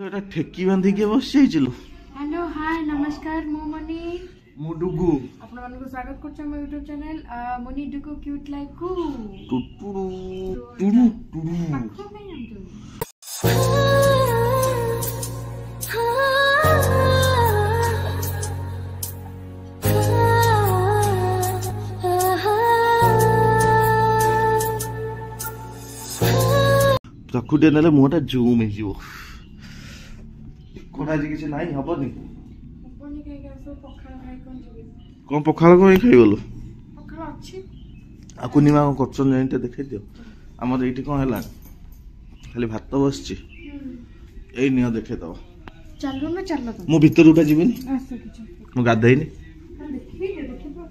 एटा ठेकी बांधी के बस जाइछिलो। हेलो हाय नमस्कार मु मनी मु डुगु आपण मन को स्वागत करछ हम YouTube channel money Dugu cute life को टुटुरु टुरु टुरु पाखो में हम तो चकुटे नेले मुहटा जूम हे जीवो कोना जी किछ नाही हबनी अपनी के सब पखाल खाइ कोन जबे कोन पखाल कोइ खाइ बोलो पखाल अछि आ कुनिमा को करछन जाइते देखाइ दियो हमर एठी कोन हला खाली भात बसछि एई नियो देखे दो चलो ना चलो तो मु भीतर उठा जीबनी आसे किछ मु गाधैनी देखबी देखबो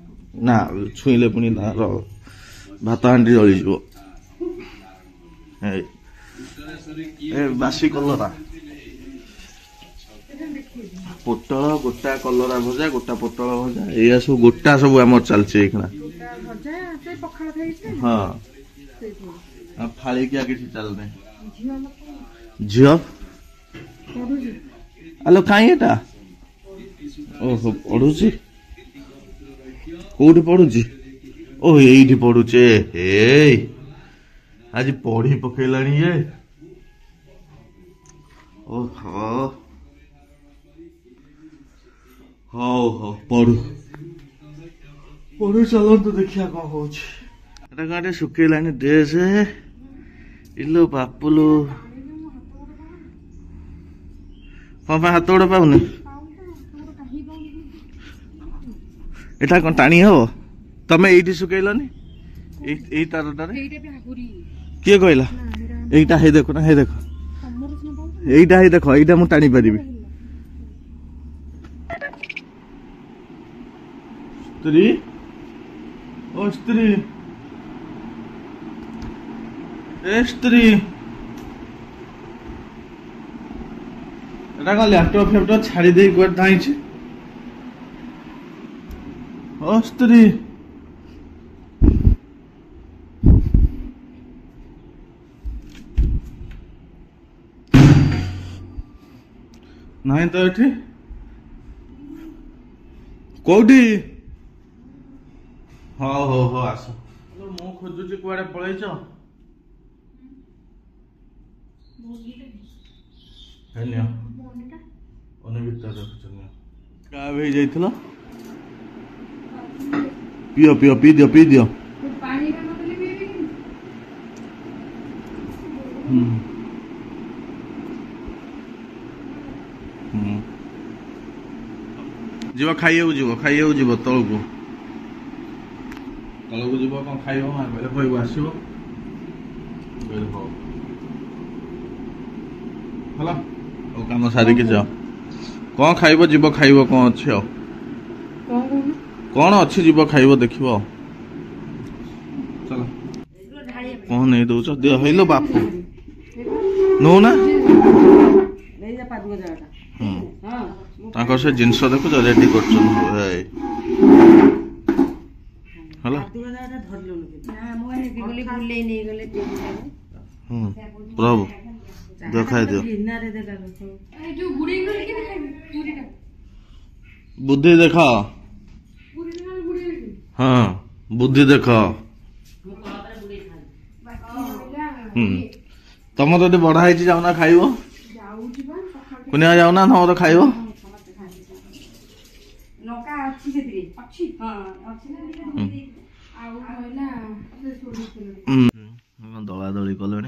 ना छुइले पुनी तार भात हांडी जळि जीवो ए बासी कलरा पोटल गोटा कलरा भजा गोटा पोटल भजा या सब गोटा सब हमर चलছে एखना गोटा भजा से पखाल खाइ छै हां से आ फाली के आगे चल नै झियो न झियो पडु जी आलो काई एटा ओहो पडुची कोठी पडुची ओ एइठी पडुचे हे आज पढ़ी पकेलानी ये ओहो हो हो पढ़ू पढ़ू चलो तो देखिया कौन होची एटा गाडे सुकेलानी ड्रेस इलो बापुलो कौन पे हाथ ओड़ पाउनी एटा कौन टाणी हो तमे एइठी सुकेलानी एई तारटारे एइटा पे हाकुरी किए कहला एइटा हे देखो ना हे देखो एइटा हे देखो एइटा मु टाणी परिबी स्त्री ओ स्त्री ए स्त्री एटा का लैपटॉप फैपटॉप छाड़ी दे कोड धाई छी ओ स्त्री नहीं तो एठी कोठी हो आसो मो खोजुची कुआडे पळैछ हेन्या ओने भीतर रखछन का भई जाइथलो पियो पियो पी दियो पानी का मतलब पीबी जीव खाइयो जीव तलको जीव कौन खाइब कहले कहब आसो हला काम सारी के जाओ कौन खाइब जीव खाइब कौन अच्छे कौन अच्छी जीव खाइब देखिब चलो कौन नहीं दौच दियो हेलो बापू नो ना ताकर से जिंस देखो रेडी करछन हला प्रभु देखाई दियो बुद्धि देखा हाँ बुद्धि देखा तुम तो बड़ा है जाऊना खाइब कुनिया जाऊना तुम तो खाइब दला दली कले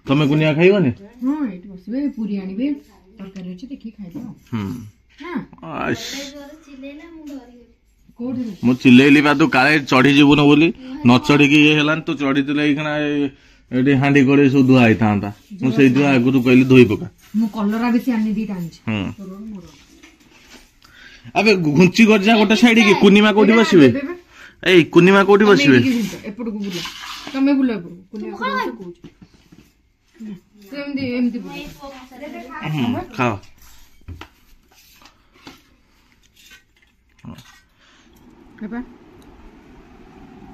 तमें कुनिया खाइबनी पूरी आनिबे तरकारी अछि देखि खाइबो मु चिल्लेली बा तू काले चढ़ी जीवन बोली न चढ़ी की ये हेलान तू चढ़ी तिले इखना एडी हांडी कोड़े सु धुआ आइतांता मु सेइ दुआ आगु कहली धोई पका मु कलरा बेसी आनि दी टांछि अबे घुंची कर जा गोटे साइड की कुनिमा कोठी बसिबे ए कुनिमा कोठी बसिबे एपड़ को बुला तमे बुला एपड़ कुनिमा को कहू एमदी बुला खाओ हेबा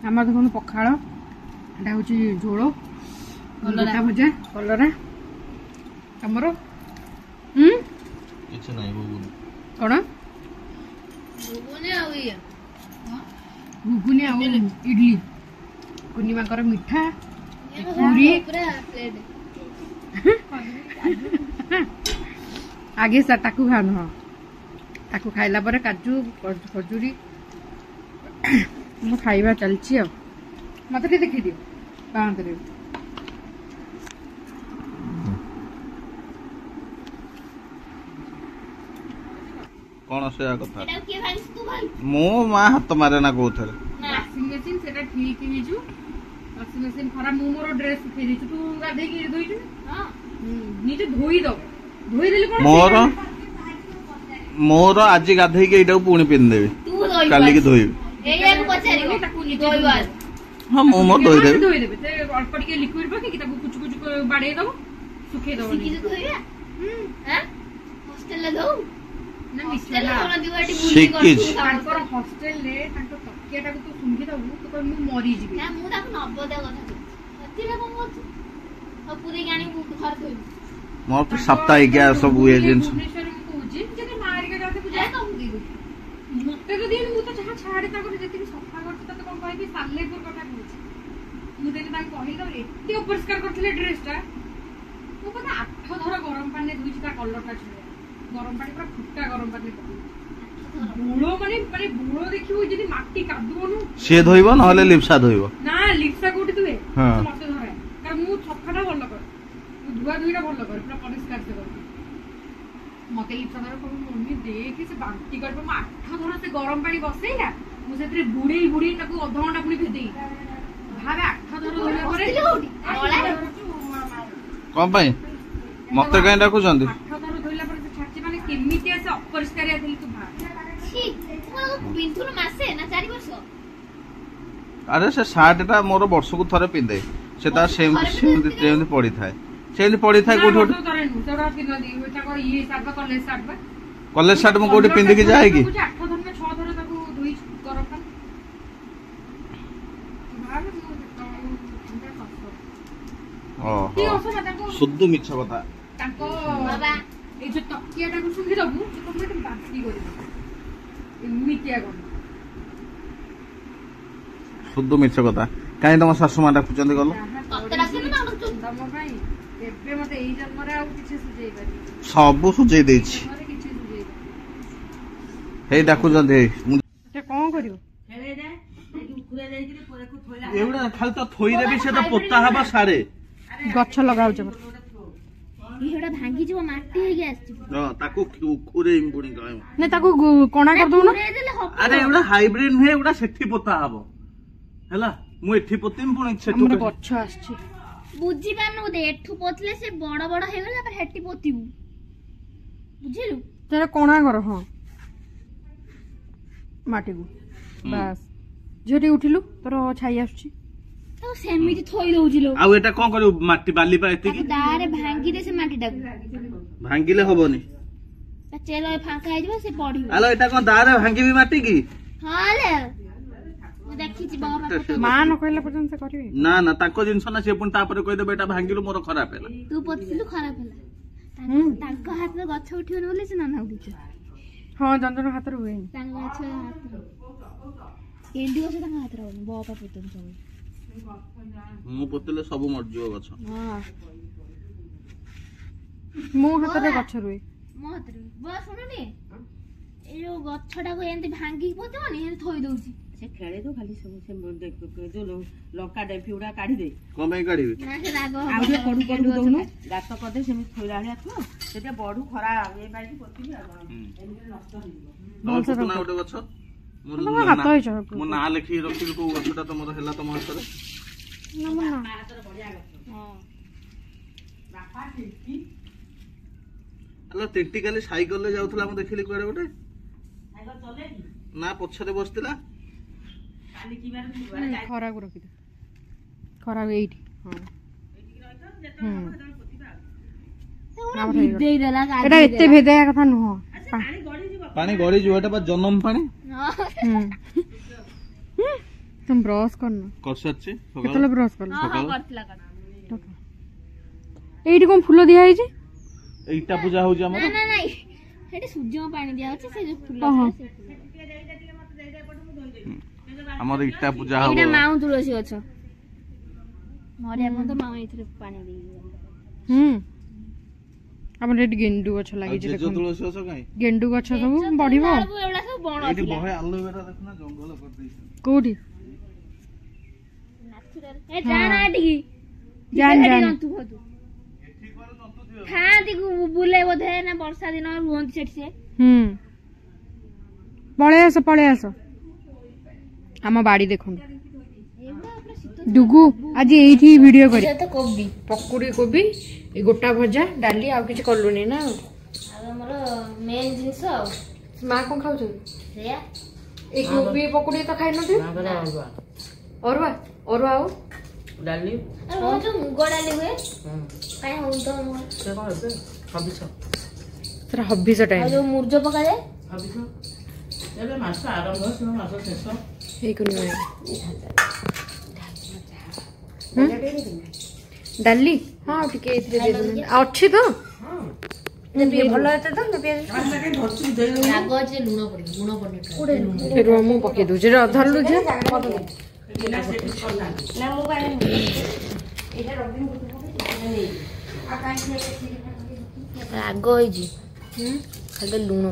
हमर देखो पखाळ एटा होची झोळो गोटा भजा कलरा ଆମର କିଛି ନାହିଁ ବୁବୁନି କଣ ଘୁଗୁନି ଆଉ ଇଡଲି କୁନି ମାଙ୍କର ମିଠା ପୁରୀ ଆଗେ ତାକୁ ଖାଆନ ହଁ ତାକୁ ଖାଇଲା ପରେ କାଜୁ ଖଜୁରୀ ମୁଁ ଖାଇବା ଚାଲିଛି ଆଉ ମତେ ଟିକେ ଦେଖେଇଦିଅ ବାହାନ୍ତରେ କଣ ସେଇଆ କଥା ମୁଁ ମା ହାତ ମାରେ ନା କୋଉଥିରେ ୱାସିଂ ମେସିନ୍ ସେଟା ଠିକ ହେଇଛୁ ୱାସିଂ ମେସିନ୍ ଖରାପ ମୁଁ ମୋର ଡ୍ରେସ ଶୁଖେଇ ଦେଇଛୁ ତୁ ଗାଧେଇକି ଧୋଇଛୁ ନିଜେ ଧୋଇଦବ ଧୋଇଦେଲେ କଣ ମୋର ଆଜି ଗାଧେଇକି ଏଇଟାକୁ ପୁଣି ପିନ୍ଧିଦେବି କାଲିକି ଧୋଇବି ହଁ ମୁଁ ମୋର ଧୋଇଦେବି ଅଳ୍ପ ଟିକେ ଲିକ୍ୱିଡ ପକେଇକି ତାକୁ କୁଚୁ କୁଚୁ ବାଡେଇ ଦବ ଶୁଖେଇ ଦବ ତାଙ୍କର ହଷ୍ଟେଲରେ ତାଙ୍କ ତକିଆଟାକୁ ତୁ ଶୁଙ୍ଘି ଦବୁ ତୁ କହିବୁ ମୁଁ ମରିଯିବି ମୋର ତ ସାପ୍ତାହିକିଆ ସବୁ ଏ ଜିନିଷ ମତେ ତ ଦିଏନି ମୁଁ ତ ଯାହା ଛାଡେ ତାଙ୍କର ଯେତିକି ସଫା କରୁଛି ତତେ କଣ କହିବି ସାଲେପୁର କଥା କହୁଛି ମୁଁ ଦିନେ ତାଙ୍କୁ କହିଲି ତମେ ଏତେ ଅପରିଷ୍କାର କରିଥିଲେ ଡ୍ରେସ ଟା ମୁଁ ବୋଧେ 8 ଥର ଗରମ ପାଣିରେ ଧୋଇଛି ତା କଲରଟା ଛିଡିଲା ଗରମ ପାଣି ପୁରା ଫୁଟା ଗରମ ପାଣିରେ ପକେଇଛି ବୁଳ ମାନେ ବୁଳ ଦେଖିବୁ ଯଦି ମାଟି କାଦୁଅନୁ ସିଏ ଧୋଇବ ନହେଲେ ଲିପ୍ସା ଧୋଇବ ନା ଲିପ୍ସା କୋଉଠି ଧୁଏ ମତେ ଧରାଏ କାରଣ ମୁଁ ସଫାଟା ଭଲ କରେ ମୁଁ ଧୁଆ ଧୁଇଟା ଭଲ କରେ ପୁରା ପରିଷ୍କାର ସେ କରେ ମତେ ଲିପ୍ସା ଧର କହିବ ମମ୍ମି ଦେଖି ସେ ବାନ୍ତି କରିବ ମୁଁ 8 ଥର ସେ ଗରମ ପାଣି ବସେଇଲା ମୁଁ ସେଥିରେ ବୁଡେଇ ତାକୁ ଅଧଘଣ୍ଟା ପୁଣି ଭେଦେଇ ଭାବେ 8 ଥର ଧୋଇଲା ପରେ କଣ ପାଇଁ ମତେ କାଇଁ ଡାକୁଛନ୍ତି 8 ଥର ଧୋଇଲା ପରେ ସେ ଛାଡିଛି ମାନେ କେମିତି ଆସେ ଅପରିଷ୍କାରିଆ ଥିଲି ତୁ ଭାବ ଆରେ ସେ ସାର୍ଟ ଟା ମୋର ବର୍ଷକୁ ଥରେ ପିନ୍ଧେ ସେ ତାର ସେମିତି ପଡିଥାଏ ସେମିତି ପଡିଥାଏ କୋଉଠି ଗୋଟେ କଲେଜ ସାର୍ଟ ମୁଁ କୋଉଠି ପିନ୍ଧିକି ଯାଏ କି ଶୁଦ୍ଧ ମିଛ କଥା ଶୁଦ୍ଧ ମିଛ କଥା କାହିଁ ତମ ଶାଶୁ ମା ଡାକୁଛନ୍ତି ଗଲ ସବୁ ସୁଝେଇ ଦେଇଛି ହେଇ ଡାକୁଛନ୍ତି କଣ କରିବ ଏଗୁଡା ଖାଲି ତ ଥୋଇଦେବି ସେ ତ ପୋତା ହବ ସାରେ ଗଛ ଲଗାଉଛ ତାକୁ ଉଖୁରେଇବି ପୁଣି ନା ତାକୁ କଣା କରିଦଉନ ଆରେ ଏଗୁଡା ହାଇବ୍ରିଡ ନୁହେଁ ଏଗୁଡା ସେଠି ପୋତା ହବ ହେଲା ମୁଁ ଏଠି ପୋତିବି ପୁଣି ସେଠୁ ଗଛ ଆସିଛି ବୁଝିପାରୁନୁ ବୋଧେ ଏଠୁ ପୋତିଲେ ସେ ବଡ ବଡ ହେଇଗଲା ତାପରେ ହେଠି ପୋତିବୁ ବୁଝିଲୁ ତାର କଣା କର ହଁ ମାଟିକୁ ବାସ୍ ଝିଅଟି ଉଠିଲୁ ତୋର ଛାଇ ଆସୁଛି ତାକୁ ସେମିତି ଥୋଇ ଦଉଚି ଲୋ ଆଉ ଏଟା କଣ କରିବୁ ମାଟି ବାଲି ପା ଏତିକି ଦାରେ ଭାଙ୍ଗି ଦେ ସେ ମାଟିଟାକୁ ଭାଙ୍ଗିଲେ ହବନି ତା ଚେର ଫାଙ୍କା ହେଇଯିବ ସେ ପଡିବ ଆଲୋ ଏଟା କଣ ଦାରେ ଭାଙ୍ଗିବି ମାଟି କି ହଁ ଲେ ମୁଁ ଦେଖିଛି ବାବା ମା ନ କହିଲା ପର୍ଯ୍ୟନ୍ତ ସେ କରିବେ ନା ନା ତାଙ୍କ ଜିନିଷ ନା ସେ ପୁଣି ତାପରେ କହିଦେବେ ଏଟା ଭାଙ୍ଗିଲୁ ମୋର ଖରାପ ହେଲା ତୁ ପୋତିଲୁ ଖରାପ ହେଲା ତାଙ୍କ ହାତରେ ଗଛ ଉଠିବନି ବୋଲି ସେ ନନା ଉଠିଛ ହଁ ଜଣ ହାତରେ ହୁଏନି ତାଙ୍କ ଗଛ ହାତରେ କେଣ୍ଡି ଗଛ ତାଙ୍କ ହାତରେ ହବନି ବାପା ପୋତନ୍ତି ସବୁ ମୁଁ ପୋତିଲେ ସବୁ ମରିଯିବ ଗଛ ମୋ ହାତରେ ଗଛ ରୁହେ ମୋ ହାତରେ ଶୁଣୁନି ଏଇ ଯୋଉ ଗଛଟାକୁ ଏମିତି ଭାଙ୍ଗିକି ପୋତିବନି ଏମିତି ଥୋଇ ଦଉଛି ସେ ଖେଳେ ତ ଖାଲି ସବୁ ସେ ଯୋଉ ଲଙ୍କା ଡେମ୍ଫି ଗୁଡା କାଢିଦେ କଣ ପାଇଁ କାଢିବି ନା ସେ ରାଗ ଆଉ ଟିକେ ପଡୁ ପଡୁ ଦଉନୁ ଗାତ କରିଦେ ସେମିତି ଥୋଇଲା ଭଳିଆ ଥିବ ସେଟା ବଢୁ ଖରା ଇଏ ପାଇକି ପୋତିବି ଆଉ ଏମିତି ନଷ୍ଟ ହେଇଯିବ ଗୋଟେ ଗଛ ମୋ ନାଁ ଲେଖିକି ରଖିଲି କୋଉ ଗଛଟା ତମର ହେଲା ତମ ହାତରେ ଆଲୋ ତିଣ୍ଟି କାଲି ସାଇକେଲରେ ଯାଉଥିଲା ମୁଁ ଦେଖିଲି କୁଆଡେ ଗୋଟେ ନା ପଛରେ ବସିଥିଲା ଖରାକୁ ରଖିଦେ ଖରାକୁ ଏଇଠି ଏଟା ଏତେ ଭେଦାଇବା କଥା ନୁହଁ ପାଣି ଗଡିଯିବ ଏଟା ବା ଜନମ ପାଣି ତମେ ବ୍ରଶ କରିନ କରିସାରିଛି କେତେବେଳେ ବ୍ରଶ କଲ ଏଇଠି କଣ ଫୁଲ ଦିଆ ହେଇଛି ଇଟା ପୂଜା ହଉଛି ଆମର। ନା ନା ନାଇଁ ସେଠି ସୂର୍ଯ୍ୟଙ୍କ ପାଣି ଦିଆ ହଉଛି ସେ ଯୋଉ ଫୁଲ ଆମର ଇଟା ପୂଜା ହବ। ଏଇଟା ମାଉ ତୁଳସୀ ଗଛ ମରିଆ ପର୍ଯ୍ୟନ୍ତ ମାଉ ଏଇଥିରେ ପାଣି ଦେଇକି ଆମର ଏଠି ଗେଣ୍ଡୁ ଗଛ ଲାଗିଛି ଜେଜ ତୁଳସୀ ଗଛ କାଇଁ? ଗେଣ୍ଡୁ ଗଛ ସବୁ ବଢିବ। ଏଗୁଡା ସବୁ ବଣ ଏଠି ବହେ ଆଲୋଭେରା ଦେଖୁନା ଜଙ୍ଗଲ କରିଦେଇଛନ୍ତି। କୋଉଠି? ଏ ଜାଣା ଏଠିକି ଜାନ ଜାନ ଜନ୍ତୁ ଫନ୍ତୁ ଥାଆନ୍ତି ବୁଲେ ବୋଧେ ନା ବର୍ଷା ଦିନ ରୁହନ୍ତି ସେଠି ସେ। ପଳେଇ ଆସ ଆମ ବାଡି ଦେଖନ୍ତୁ। ଡୁଗୁ ଆଜି ଏଇଠି ଭିଡିଓ କରି କୋବି ପକୁଡି କୋବି ଏ ଗୋଟା ଭଜା ଡାଲି ଆଉ କିଛି କଲୁନି ନା? ଆଉ ଆମର ମେନ୍ ଜିନିଷ ଆଉ ମା କଣ ଖାଉଛନ୍ତି? ସେଇଆ ଏଇ କୋବି ପକୁଡି ତ ଖାଇନଥିବେ? ଅରୁଆ ଅରୁଆ ଆଉ ଡାଲି ଯୋଉ ମୁଗ ଡାଲି ହୁଏ କାଇଁ ହଉନି ତ ସେଟା ହବିଷ ଟାଇମ୍। ଯୋଉ ମୁର୍ଜ ପକାଯାଏ ଏବେ ମାସ ଆରମ୍ଭ ମାସ ଶେଷ ଡାଲି ହଁ ଟିକେ ଏଥିରେ ଦେଇଦେବି ଅଛି ତ ଭଲ ଏତେ ତ ରାଗ ଅଛି ଲୁଣ ପଡିବ ମୁଁ ପକେଇ ଦଉଛି ଧରିଲୁ ଯେ ରାଗ ହେଇଛି ଖାଲି ଲୁଣ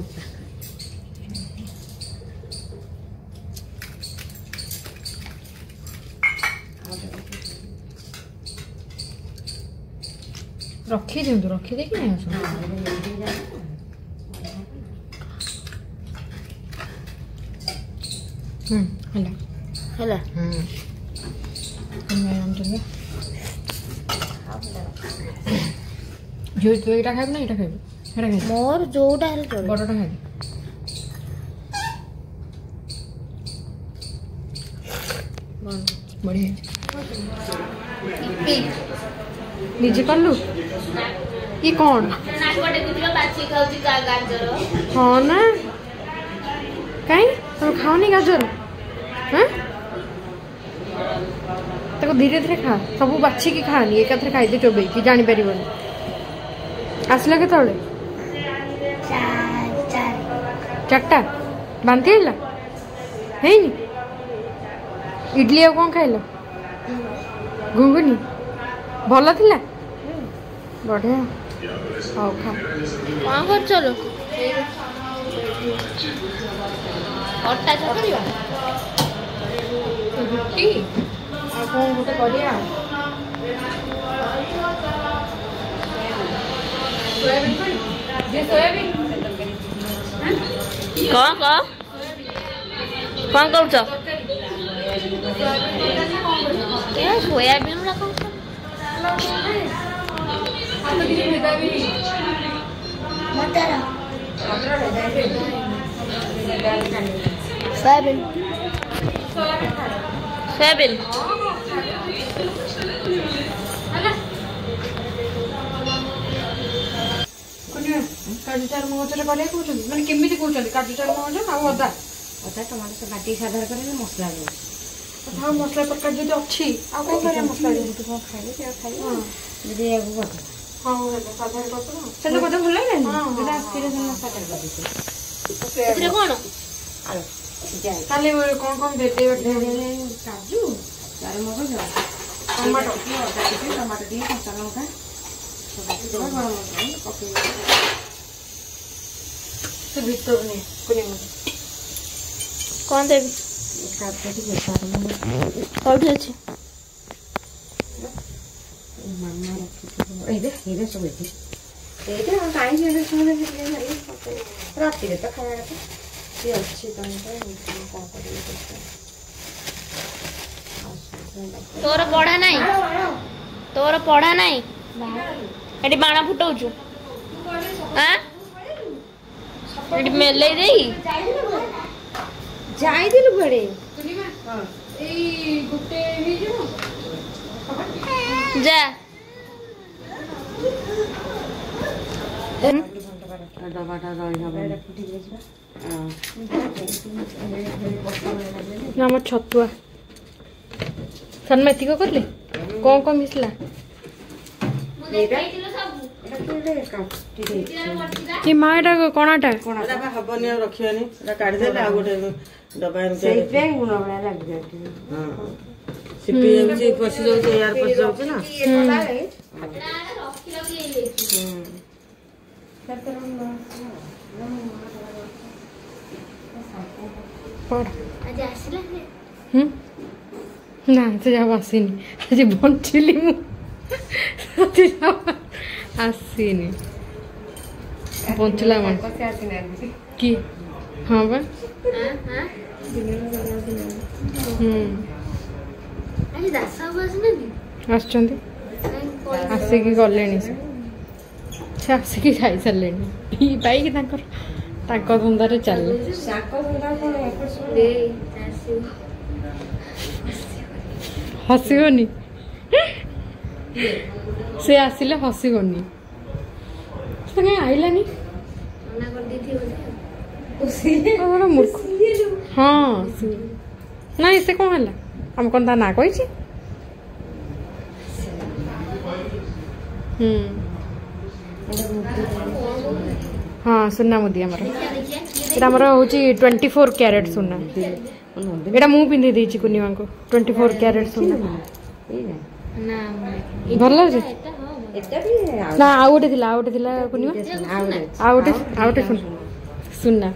ରଖିଦିଅନ୍ତୁ ରଖିଦେଇକି ନେଇ ଆସ। ହେଲା ହେଲା ଝିଅ ତୁ ଏଇଟା ଖାଇବୁ ନା ଏଇଟା ଖାଇବୁ? ସେଇଟା ଖାଇବୁ ମୋର ଯୋଉଟା ହେଲେ ଚଳିବ ବଡ଼ଟା ଖାଇବୁ। ବଢିଆ ହେଇଛି। ନିଜେ କଲୁ କି କଣ? ହଁ ନା କାଇଁ ତମେ ଖାଅନି ଗାଜର? ତାକୁ ଧୀରେ ଧୀରେ ଖା ସବୁ ବାଛିକି ଖାଆନି ଏକାଥରେ ଖାଇଦେ ଚୋବେଇକି ଜାଣିପାରିବନି। ଆସିଲା କେତେବେଳେ? 4ଟା ବାନ୍ତି ହେଲା ହେଇନି? ଇଡଲି ଆଉ କଣ ଖାଇଲ? ଘୁଗୁନି ଭଲ ଥିଲା ବଢିଆ। ହଉ ଖା। କଣ କରୁଛ ଲୋ? ଅଟା ଚକଟିବା ରୁଟି ଆଉ କଣ ଗୋଟେ କରିବା ଆଉ। କଣ କରୁଛ? ସୋୟାବିନ୍ ସୋୟାବିନ୍ କାଜୁ ଚାରୁମଗଜରେ କରିବାକୁ କହୁଛନ୍ତି ମାନେ କେମିତି କହୁଛନ୍ତି? କାଜୁ ଚାରୁମଗଜ ଆଉ ଅଦା ଟମାଟୋ ସବୁ ବାଟିକି ସାଧାର କରିଲେ ମସଲା ଦେବ। ଆଉ ମସଲା ତରକାରୀ ଯଦି ଅଛି ଆଉ କଣ କରିବା? ମସଲା କଣ ଖାଇବେ ସେ ଖାଇବେ ଯଦି ଏହାକୁ କରିଦେବ। ହଁ ସାଧାରେ କରିଦେବା। ସେଟା ବୋଧେ ଭଲ ଲାଗିଲାନି? ହଁ, ହଁ। ସେଟା ଆସିଥିଲେ ସେମାନେ ସାଧାର କରିଦେଇଥିଲେ। ଏଥିରେ କଣ? ଆଳୁ ସିଝା ହେଇଛି। ତାହେଲେ କଣ କଣ ଦେବେ? କାଜୁ ଚାରୁମଗଜ ଟମାଟୋ ଅଦା ଟିକେ ଟମାଟୋ ଟିକେ କଞ୍ଚା ଲଙ୍କା ଗରମ ମସଲା ପକେଇକି ସେ ଭିତରୁ ନିଏ କଣ ଦେବି? କୋଉଠି ଅଛି? ମାମା ରଖିଥିବ ଏଇଟା ସବୁ ଏଇଠି ଏଇଟା କାହିଁକି ରାତିରେ ତ ଖାଇବା କଥା ସିଏ ଅଛି ତମେ କଣ କରିବି? ତୋର ପଢା ନାହିଁ? ତୋର ପଢା ନାହିଁ? ଏଠି ବାଣ ଫୁଟଉଛୁ ଏଠି ମେଲେଇ ଦେଇ ଯାଇଥିଲୁ କୁଆଡେ? ଏଇ ଗୋଟେ ହେଇଯିବ ଯା ଡବାଟା ରହିବ ଆମ ଛତୁଆ ସନ୍ମା ଏତିକ କଲେ କଣ କଣ ମିଶିଲା? ଦେଖେଇଥିଲୁ ସବୁ। କି ମା ଏଟା କଣାଟା ଏଟା ବା ହବନି ଆଉ ରଖିବାନି ଏଟା କାଢିଦେଲେ ଆଉ ଗୋଟେ ଡବା ଏମିତି ସେଇଥିପାଇଁ ଗୁଣ ଭଳିଆ ଲାଗିଯାଉଛି ସିପି ଯାଉଛି ପଶି ଯାଉଛି ଏୟାର ପଶି ଯାଉଛି ନା ନା ସେ ଯାଉ ଆସିନି ଆଜି ବଞ୍ଚିଲି ମୁଁ ଆସିନି ବଞ୍ଚିଲା କି ହଁ ବା ଆସୁଛନ୍ତି ଆସିକି ଗଲେଣି ସେ ଆସିକି ଖାଇସାରିଲେଣି ପିଇ ପାଇକି ତାଙ୍କ ଧନ୍ଦାରେ ଚାଲିଲେ ହସିବନି ସେ ଆସିଲେ ହସିବନି ସେ କାହିଁ ଆଇଲାନି ମୂର୍ଖ ହଁ ନାଇଁ ସେ କଣ ହେଲା ଆମେ କଣ ତା ନାଁ କହିଛି ହଁ ସୁନା ମୁଦି ଆମର ଏଇଟା ଆମର ହଉଛି 24 କ୍ୟାରେଟ ସୁନା ଏଇଟା ମୁଁ ପିନ୍ଧି ଦେଇଛି କୁନିମାଙ୍କୁ 24 କ୍ୟାରେଟ ସୁନା ଭଲ ଲାଗୁଛି ନା ଆଉ ଗୋଟେ ଥିଲା କୁନିମା ଆଉ ଗୋଟେ ସୁନା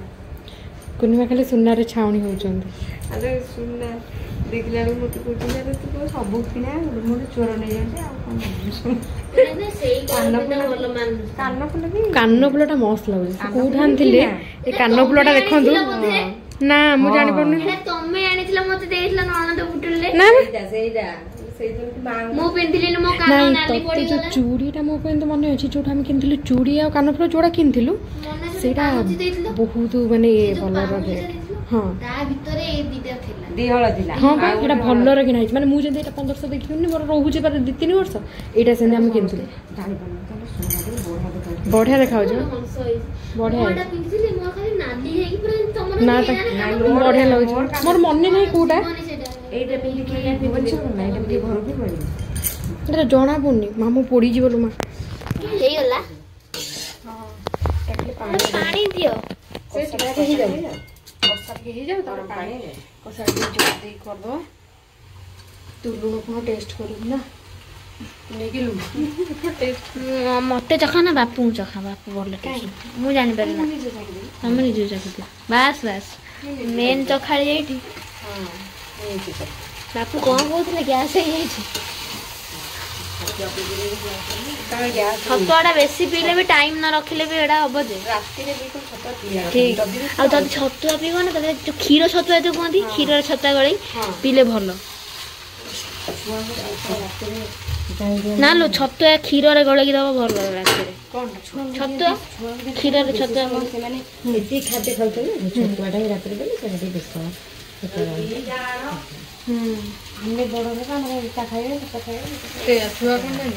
କୁନିମା ଖାଲି ସୁନାରେ ଛାଉଣି ହଉଛନ୍ତି ଦେଖିଲା ବେଳକୁ ମତେ କହୁଛନ୍ତି ସବୁ କିଣା ମୋର ଚୋର ନେଇଯାଉଛି କାନଫୁଲଟା ମସ୍ତ ଲାଗୁଛି କୋଉଠି ଆଣିଥିଲେ ଏ କାନଫୁଲଟା ଦେଖନ୍ତୁ ନା ମୁଁ ଜାଣିପାରୁନି ତମେ ଆଣିଥିଲ ମତେ ଦେଇଥିଲ ନଣନ୍ଦ ପୁଟୁଳିରେ ନା ମୁଁ ପିନ୍ଧିଲିନି ମୋ କାନ ନାଲି ପଡିଗଲା ଚୁଡ଼ିଟା ମୋ ପାଇଁ ତ ମନେ ଅଛି ଯୋଉଟା ଆମେ କିଣିଥିଲୁ ଚୁଡ଼ି ଆଉ କାନଫୁଲ ଯୋଉଟା କିଣିଥିଲୁ ସେଇଟା ବହୁତ ମାନେ ଭଲର ହଁ ତା ଭିତରେ ଏ ଦିଟା ଥିଲା ଦିହଳ ଥିଲା ହଁ ବା ଏଇଟା ଭଲରେ କିଣା ହେଇଛି ମାନେ ମୁଁ ଯେମିତି ଏଇଟା 1500 ଦେଖିନି ମୋର ରହୁଛି ପାରେ 2-3 ବର୍ଷ ଏଇଟା ସେମିତି ଆମେ କିଣିଥିଲୁ ବଢିଆ ଦେଖାଯାଉଛି ବଢିଆ ନା ବଢିଆ ଲାଗୁଛି ମୋର ମନେ ନାହିଁ କୋଉଟା ଏଇଟା ଜଣା ପଡୁନି ମାମୁଁ ପୋଡିଯିବ ଲୋ ମା ହେଇଗଲା ପାଣି ଦିଅ ହେଇଯାଉ ତାପରେ ପାଣି କଷା ଦେଇକି କରିଦେବା ତୁ ଲୁଣ ଫୁଣ ଟେଷ୍ଟ କରିବୁ ନା ନେଇକି ଲୁଣ ମତେ ଚଖା ନା ବାପୁଙ୍କୁ ଚଖା ବାପୁ ଭଲ ଟେଷ୍ଟ ମୁଁ ଜାଣିପାରେ ନା ତମେ ନିଜେ ଚାଖିଦିଅ ବାସ୍ ମେନ୍ ଚଖାଳି ଏଇଠି ବାପୁ କଣ କହୁଥିଲେ ଗ୍ୟାସ୍ ହେଇଯାଇଛି ଛତୁଆଟା ବେଶୀ ପିଇଲେ ବି ଟାଇମ୍ ନ ରଖିଲେ ବି ଏଇଟା ହବ ଯେ ଠିକ୍ ଆଉ ଯଦି ଛତୁଆ ପିଇବ ନା ତାହେଲେ ଯୋଉ କ୍ଷୀର ଛତୁଆ ଯୋଉ କୁହନ୍ତି କ୍ଷୀରରେ ଛତୁଆ ଗୋଳେଇ ପିଇଲେ ଭଲ ନା ଲୋ ଛତୁଆ କ୍ଷୀରରେ ଗୋଳେଇକି ଦବ ଭଲ ରାତିରେ ଛତୁଆ କ୍ଷୀରରେ ଛତୁଆ ସେମାନେ ଏତିକି ଖାଦ୍ୟ ଖାଉଛନ୍ତି ଛତୁଆଟା ରାତିରେ ଦେଲେ ସେଟା ଟିକେ ବେଶ ଆମେ ବଡ଼ ହେବା ଆମର ଏଇଟା ଖାଇବା ସେଟା ଖାଇବା ଛୁଆ କଣ ଜାଣି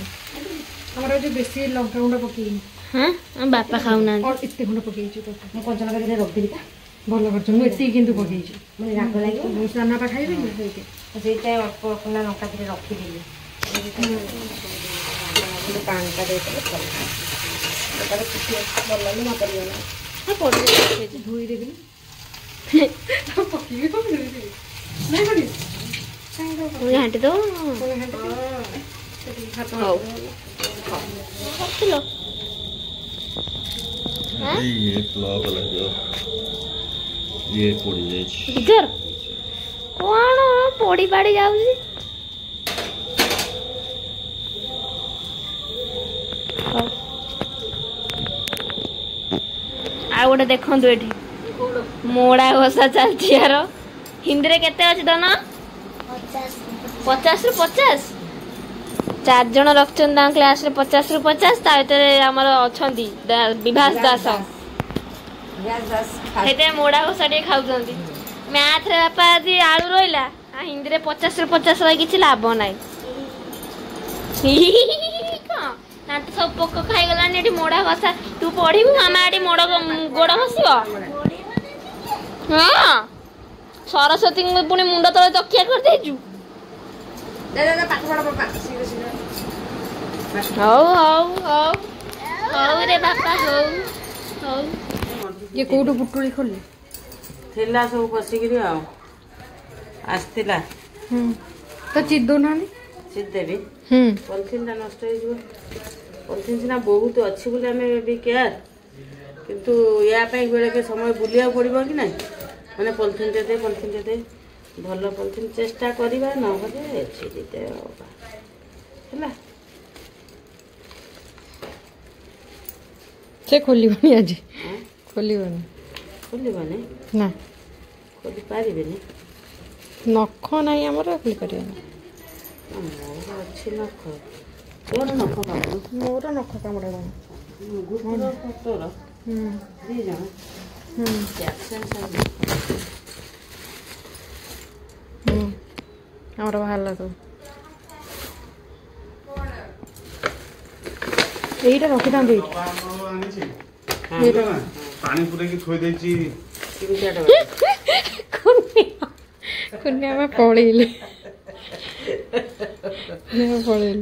ଆମର ଏଠି ବେଶୀ ଲଙ୍କା ଗୁଣ୍ଡ ପକେଇନି ହଁ ଆମ ବାପା ଖାଉନାହାନ୍ତି ଏତେ ଖଣ୍ଡ ପକେଇଛୁ ମୁଁ କଞ୍ଚା ଲଙ୍କା ଦିଟା ରଖିଦେଲି ଭଲ କରୁଛୁ ମୁଁ ଏତିକି କିନ୍ତୁ ପକେଇଛି ମାନେ ରାଗ ଲାଗିବ ମୁଁ ସାନ ବାପା ଖାଇବି ସେଇଥିପାଇଁ ଅଳ୍ପ ଅଳ୍ପ ଲଙ୍କା ଦିଟା ରଖିଦେଲି ପାଣିଟା ଦେଇଦେଲେ ଧୋଇ ଦେବି ଘାଣ୍ଟି ଦବ କଣ ପୋଡି ପାଡି ଯାଉଛି ଆଉ ଗୋଟେ ଦେଖନ୍ତୁ ଏଠି ମୋଡା ଘଷା ଚାଲିଛି ୟାର ହିନ୍ଦୀରେ କେତେ ଅଛି ଦନ 50 ରୁ 50 4 ଜଣ ରଖିଛନ୍ତି ତାଙ୍କ କ୍ଲାସରେ 50 ରୁ 50 ତା ଭିତରେ ଆମର ଅଛନ୍ତି ବିଭାସ ଦାସ ସେଇଥିପାଇଁ ମୋଡା ଘଷା ଟିକେ ଖାଉଛନ୍ତି ମ୍ୟାଥରେ ବାପା ଯଦି ଆଳୁ ରହିଲା ହିନ୍ଦୀରେ 50 ରୁ 50 ରହି କିଛି ଲାଭ ନାହିଁ ନା ତ ସବୁ ପୋକ ଖାଇଗଲାଣି ଏଠି ମୋଡା ଘଷା ତୁ ପଢିବୁ ମାମା ଏଠି ଗୋଡ ଘଷିବ ହଁ ସରସ୍ୱତୀ ପୁଣି ମୁଣ୍ଡ ତଳେ ତକିଆ କରିଦେଇଛୁ ହଉ ବାପା ହଉ ହଉ ଇଏ କୋଉଠୁ ବୁଟୁଳି ଖୋଲି ଥିଲା ସବୁ ପଶିକିରି ଆଉ ଆସିଥିଲା ତ ଚିଦଉନାହାନ୍ତି ସିଦେବି ପଲିଥିନ୍ଟା ନଷ୍ଟ ହେଇଯିବ ପଲିଥିନ୍ ସିନା ବହୁତ ଅଛି ବୋଲି ଆମେ ବି କେୟାର କିନ୍ତୁ ୟା ପାଇଁ ବେଳେକେ ସମୟ ବୁଲିବାକୁ ପଡ଼ିବ କି ନାହିଁ ମାନେ ପଲିଥିନ୍ଟେ ଦେ ଭଲ ପଲିଥିନ୍ ଚେଷ୍ଟା କରିବା ନହେଲେ ଛିଡ଼ିଦେ ହେଲା ସେ ଖୋଲିବନି ଆଜି ଖୋଲିବନି ଖୋଲିବନି ନା ଖୋଲି ପାରିବେନି ନଖ ନାହିଁ ଆମର ଖୋଲି ପାରିବନି ମୋର ଅଛି ନଖ ତୋର ନଖ କାମୁଡୁ ମୋର ନଖ କାମୁଡ଼ା ତୋର ଦି ଜଣ ଆମର ବାହାରିଲା ସବୁ এইটা রখিথাନ୍ତୁ ଏଇଠି ପାଣି ପୁରେଇକି ଥୋଇ ଦେଇଛି କୁନି ଆମେ ପଳେଇଲେ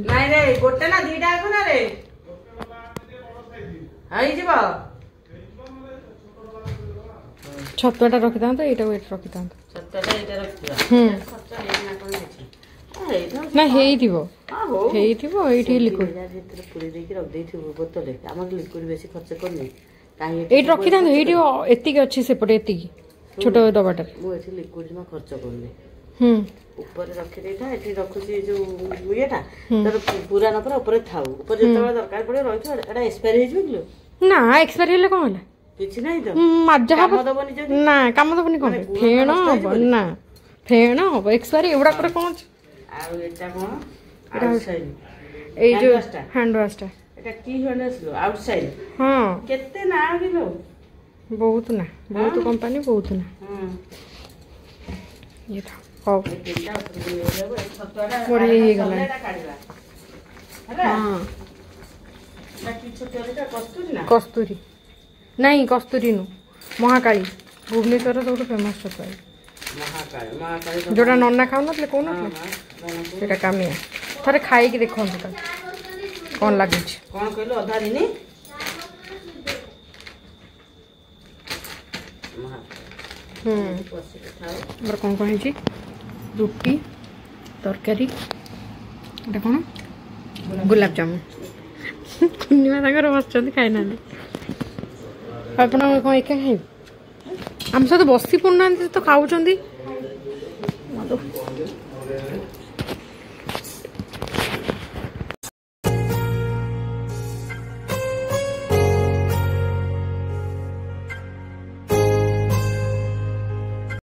ନାଇଁ ରେ ଗୋଟେ ନା ଦିଟା ଆକୁ ନା ରେ ହେଇଯିବ ଛତୁଆଟା ରଖିଥାନ୍ତୁ ଏଇଟାକୁ ଏଇଠି ରଖିଥାନ୍ତୁ ଛତୁଆଟା ଏଇଟା ରଖିଥିବା ଖର୍ଚ୍ଚ ହେଇନା କଣ କିଛି ନା ହେଇଥିବ ହେଇଥିବ ଏଇଠି ଲିକ୍ୱିଡ ଭିତରେ ପୁରେଇ ଦେଇକି ରଖିଦେଇଥିବୁ ବୋତଲରେ ଆମର ଲିକ୍ୱିଡ ବେଶୀ ଖର୍ଚ୍ଚ କରିନି ଏଇଠି ରଖିଥାନ୍ତୁ ଏଇଠି ଏତିକି ଅଛି ସେପଟେ ଏତିକି ଛୋଟ ଦବାଟାରେ ମୁଁ ଏଠି ଲିକ୍ୱିଡ ଜମା ଖର୍ଚ୍ଚ କରୁନି ଉପରେ ରଖିଦେଇଥା ଏଠି ରଖୁଛି ଯୋଉ ଇଏଟା ତାର ପୁରା ନ ପୁରା ଉପରେ ଥାଉ ଉପରେ ଯେତେବେଳେ ଦରକାର ପଡେ ରହିଥିବ ଏଟା ଏକ୍ସପାୟାର ହେଇଯିବ କି ନା ଏକ୍ସପାୟାର ହେଲେ କଣ ହେଲା କିଛି ନାହିଁ ତ କାମ ଦବନି ନା କାମ ଦବନି କଣ ଫେଣ ହବ ନା ଫେଣ ହବ ଏକ୍ସପାୟାର ଏଗୁଡାକରେ କଣ ଅଛି ଆଉ ଏଟା କଣ ଆଉଟସାଇଡ ଏଇ ଯୋଉ ହ୍ୟାଣ୍ଡ ୱାଶଟା এটা কি হ্যান্ড আসলো আউটসাইড হ্যাঁ কেতে না গেল বহুত না বহুত কোম্পানি বহুত না এটা হও মোর এই গলা হ্যাঁ কস্তুরি নাই কস্তুরি নু মহাকালী ভুবনেশ্বর সবুঠু ফেমস ছতুয়া ଯୋଉଟା ନନା ଖାଉନଥିଲେ କହୁନଥିଲେ ସେଇଟା କାମିଆ ଥରେ ଖାଇକି ଦେଖନ୍ତୁ ତାକୁ କ'ଣ ଲାଗୁଛି କ'ଣ କହିଲୁ ଅଧା ଦିନି ଆମର କ'ଣ କ'ଣ ହେଇଛି ରୁଟି ତରକାରୀ ଏଇଟା କ'ଣ ଗୋଲାପଜାମୁନ କୁନିମା ତାଙ୍କର ବସିଛନ୍ତି ଖାଇନାହାନ୍ତି ଆପଣ କ'ଣ ଏକା ଖାଇବେ ଆମ ସହିତ ବସି ପଡ଼ୁନାହାନ୍ତି ତ ଖାଉଛନ୍ତି